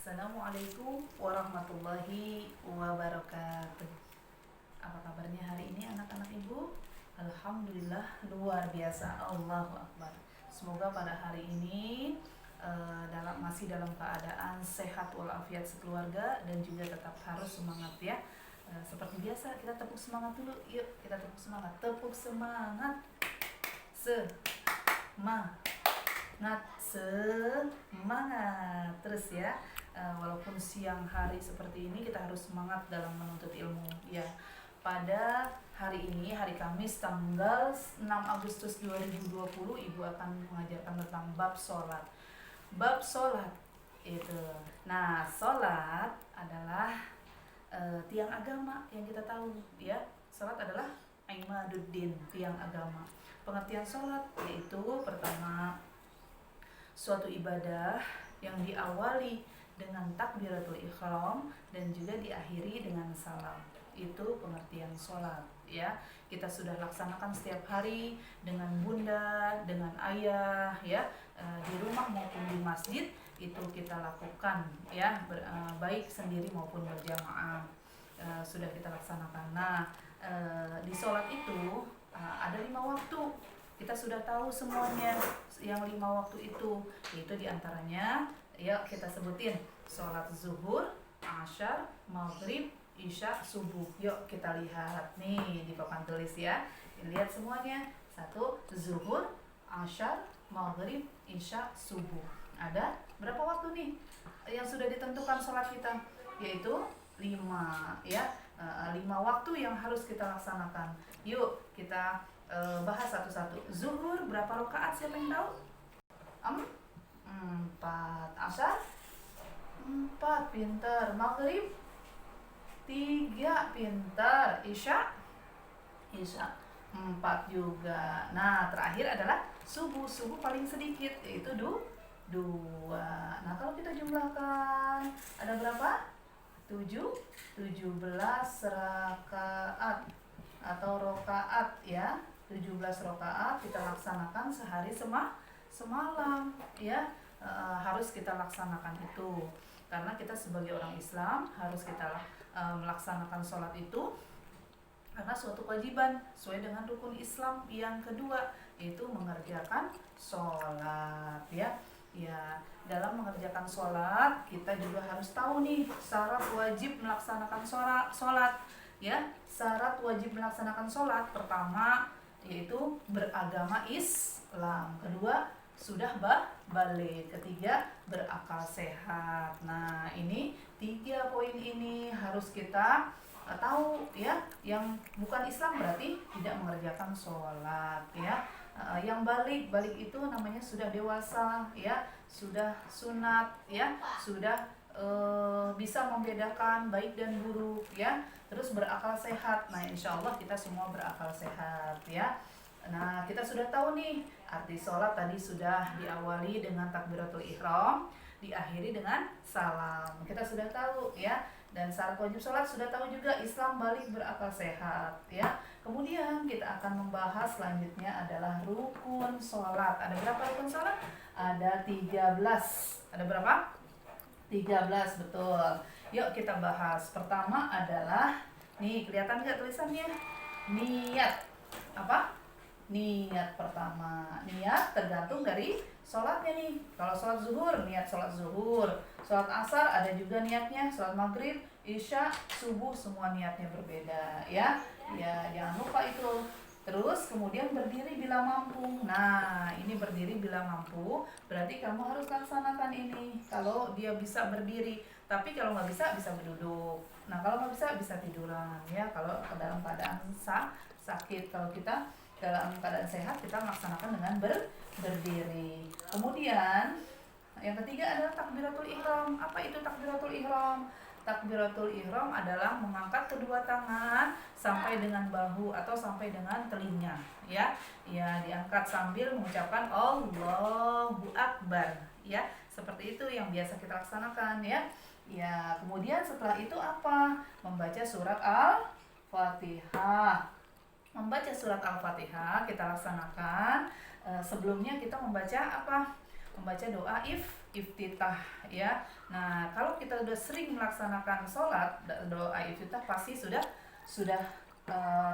Assalamualaikum warahmatullahi wabarakatuh. Apa kabarnya hari ini anak-anak ibu? Alhamdulillah luar biasa, Allahu Akbar. Semoga pada hari ini masih dalam keadaan sehat walafiat sekeluarga dan juga tetap harus semangat ya. Seperti biasa kita tepuk semangat dulu. Yuk kita tepuk semangat. Tepuk semangat. Semangat terus ya. Walaupun siang hari seperti ini kita harus semangat dalam menuntut ilmu ya. Pada hari ini, hari Kamis tanggal 6 Agustus 2020, Ibu akan mengajarkan tentang bab sholat. Bab sholat itu. Nah, sholat adalah tiang agama yang kita tahu ya. Sholat adalah imaduddin, tiang agama. Pengertian sholat yaitu pertama, suatu ibadah yang diawali dengan takbiratul ihram dan juga diakhiri dengan salam. Itu pengertian sholat ya. Kita sudah laksanakan setiap hari dengan bunda, dengan ayah ya, di rumah maupun di masjid itu kita lakukan ya, baik sendiri maupun berjamaah. Sudah kita laksanakan. Nah, di sholat itu ada 5 waktu. Kita sudah tahu semuanya yang 5 waktu itu, yaitu diantaranya ya kita sebutin: sholat zuhur, asyar, maghrib, isya, subuh. Yuk kita lihat nih di papan tulis ya. Lihat semuanya. 1, zuhur, asyar, maghrib, isya, subuh. Ada berapa waktu nih yang sudah ditentukan sholat kita? Yaitu 5 ya. 5 waktu yang harus kita laksanakan. Yuk kita bahas satu-satu. Zuhur berapa rakaat, siapa yang tahu? 4. Asyar 4, pinter. Maghrib 3, pinter. Isya 4 juga. Nah, terakhir adalah subuh. Subuh paling sedikit, yaitu 2. Nah, kalau kita jumlahkan ada berapa? 17 rakaat atau rokaat ya. 17 rokaat kita laksanakan sehari semalam ya. Harus kita laksanakan itu karena kita sebagai orang Islam harus kita melaksanakan sholat itu karena suatu kewajiban sesuai dengan rukun Islam yang kedua, yaitu mengerjakan sholat ya. Ya, dalam mengerjakan sholat kita juga harus tahu nih syarat wajib melaksanakan sholat ya. Syarat wajib melaksanakan sholat pertama yaitu beragama Islam, kedua sudah balik, ketiga berakal sehat. Nah, ini 3 poin ini harus kita tahu ya. Yang bukan Islam berarti tidak mengerjakan sholat ya. Yang balik itu namanya sudah dewasa ya, sudah sunat ya, sudah bisa membedakan baik dan buruk ya, terus berakal sehat. Nah, insya Allah kita semua berakal sehat ya. Nah, kita sudah tahu nih arti sholat tadi, sudah diawali dengan takbiratul ihram, diakhiri dengan salam. Kita sudah tahu ya. Dan syarat wajib sholat sudah tahu juga, Islam, balik, berakal sehat ya. Kemudian kita akan membahas selanjutnya adalah rukun sholat. Ada berapa rukun sholat? Ada 13. Ada berapa? 13, betul. Yuk kita bahas. Pertama adalah, nih kelihatan nggak tulisannya? Niat. Apa? Niat pertama. Niat tergantung dari sholatnya nih. Kalau sholat zuhur, niat sholat zuhur. Sholat asar ada juga niatnya. Sholat maghrib, isya, subuh, semua niatnya berbeda ya. Ya, jangan lupa itu. Terus kemudian berdiri bila mampu. Nah, ini berdiri bila mampu berarti kamu harus laksanakan ini. Kalau dia bisa berdiri, tapi kalau nggak bisa, bisa berduduk. Nah, kalau nggak bisa tiduran ya. Kalau dalam keadaan sakit, kalau kita dalam keadaan sehat, kita melaksanakan dengan berdiri. Kemudian yang ketiga adalah takbiratul ihram. Apa itu takbiratul ihram? Takbiratul ihram adalah mengangkat kedua tangan sampai dengan bahu atau sampai dengan telinga ya. Ya, diangkat sambil mengucapkan Allahu Akbar ya. Seperti itu yang biasa kita laksanakan ya. Ya, kemudian setelah itu apa? Membaca surat Al-Fatihah. Membaca surat Al-Fatihah kita laksanakan. Sebelumnya kita membaca apa? membaca doa iftitah ya. Nah, kalau kita sudah sering melaksanakan sholat, doa iftitah pasti sudah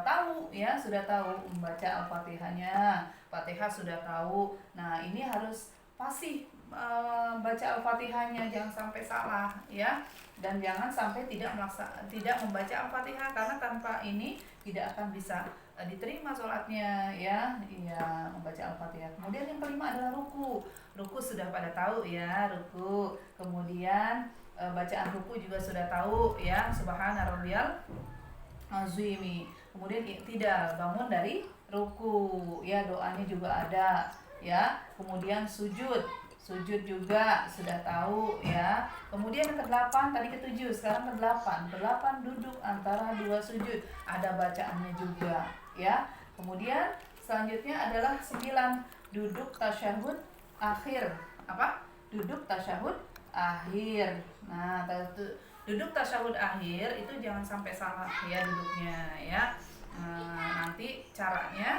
tahu ya, sudah tahu membaca Al-Fatihahnya. Fatihah sudah tahu. Nah, ini harus pasti baca Al-Fatihahnya, jangan sampai salah ya. Dan jangan sampai tidak membaca Al-Fatihah, karena tanpa ini tidak akan bisa diterima sholatnya ya. Iya, membaca Al-Fatihah. Kemudian yang kelima adalah ruku. Ruku sudah pada tahu ya, ruku. Kemudian bacaan ruku juga sudah tahu ya, subhana rabbiyal azimi. Kemudian tidak bangun dari ruku ya, doanya juga ada ya. Kemudian sujud juga sudah tahu ya. Kemudian yang ke-8 tadi ke-7, sekarang ke-8 duduk antara dua sujud, ada bacaannya juga ya. Kemudian selanjutnya adalah 9 duduk tasyahud akhir. Apa? Duduk tasyahud akhir. Nah, duduk tasyahud akhir itu jangan sampai salah ya duduknya ya. Nanti caranya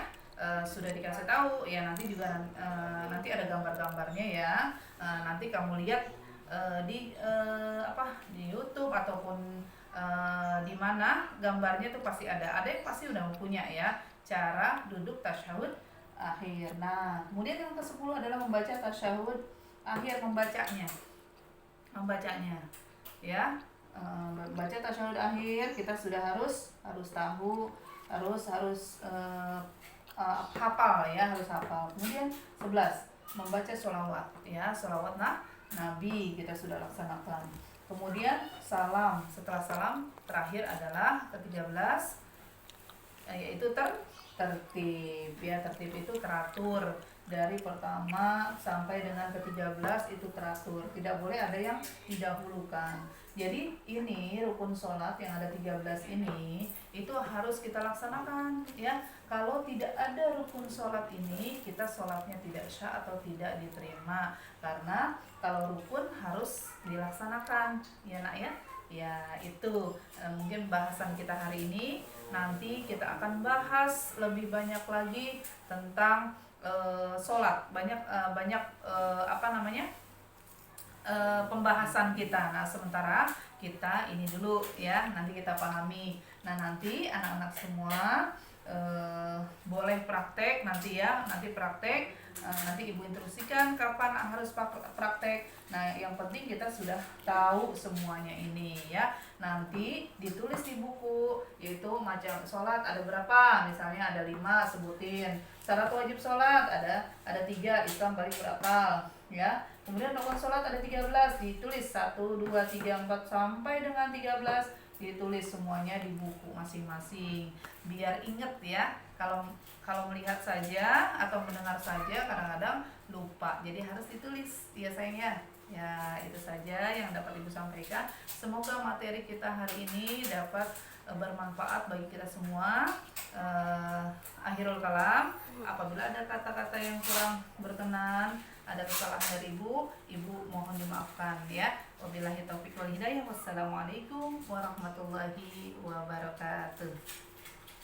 sudah dikasih tahu ya, nanti juga nanti ada gambar-gambarnya ya. Nanti kamu lihat di YouTube ataupun di mana gambarnya tuh pasti ada yang pasti udah punya ya cara duduk tasyahud akhir. Nah, kemudian yang ke-10 adalah membaca tasyahud akhir, membacanya ya. Baca tasyahud akhir kita sudah harus tahu, harus hafal ya, harus hafal. Kemudian 11 membaca sholawat ya, sholawat Nabi kita sudah laksanakan. Kemudian salam, setelah salam terakhir adalah ke-13 yaitu tertib ya. Tertib itu teratur, dari pertama sampai dengan ke-13 itu teratur, tidak boleh ada yang didahulukan. Jadi ini rukun sholat yang ada 13 ini itu harus kita laksanakan ya. Kalau tidak ada rukun sholat ini, kita sholatnya tidak sah atau tidak diterima. Karena kalau rukun harus dilaksanakan ya nak ya. Ya itu mungkin bahasan kita hari ini. Nanti kita akan bahas lebih banyak lagi tentang sholat, banyak pembahasan kita. Nah, sementara kita ini dulu ya, nanti kita pahami. Nah, nanti anak-anak semua boleh praktek nanti ya, nanti praktek. Nanti ibu instruksikan kapan harus praktek. Nah, yang penting kita sudah tahu semuanya ini ya. Nanti ditulis di buku, yaitu macam sholat ada berapa, misalnya ada 5, sebutin. Syarat wajib sholat ada 3, Islam balik berapa ya. Kemudian rukun sholat ada 13, ditulis 1, 2, 3, 4 sampai dengan 13, ditulis semuanya di buku masing-masing. Biar inget ya, kalau melihat saja atau mendengar saja kadang-kadang lupa, jadi harus ditulis ya sayangnya. Ya, itu saja yang dapat ibu sampaikan. Semoga materi kita hari ini dapat bermanfaat bagi kita semua. Akhirul kalam, apabila ada kata-kata yang kurang berkenan, ada kesalahan dari ibu mohon dimaafkan ya. Wabillahi taufiq wal hidayah. Wassalamualaikum warahmatullahi wabarakatuh.